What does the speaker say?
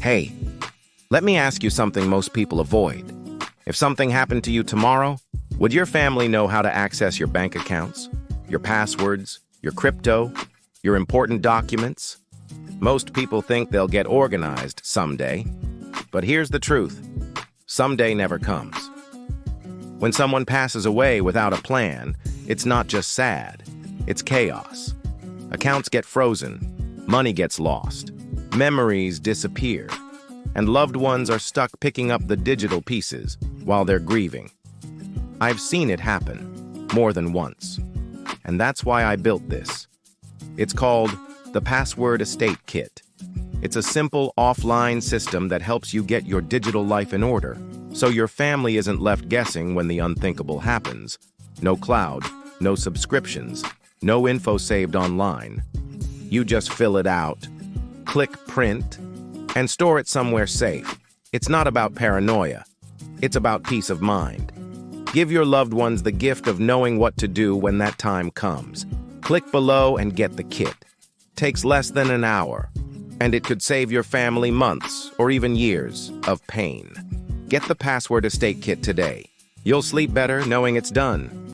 Hey, let me ask you something most people avoid. If something happened to you tomorrow, would your family know how to access your bank accounts, your passwords, your crypto, your important documents? Most people think they'll get organized someday. But here's the truth. Someday never comes. When someone passes away without a plan, it's not just sad, it's chaos. Accounts get frozen, money gets lost, memories disappear, and loved ones are stuck picking up the digital pieces while they're grieving. I've seen it happen more than once, and that's why I built this. It's called the Password Estate Kit. It's a simple offline system that helps you get your digital life in order, so your family isn't left guessing when the unthinkable happens. No cloud, no subscriptions, no info saved online. You just fill it out, click print, and store it somewhere safe. It's not about paranoia. It's about peace of mind. Give your loved ones the gift of knowing what to do when that time comes. Click below and get the kit. Takes less than an hour, and it could save your family months or even years of pain. Get the Password Estate Kit today. You'll sleep better knowing it's done.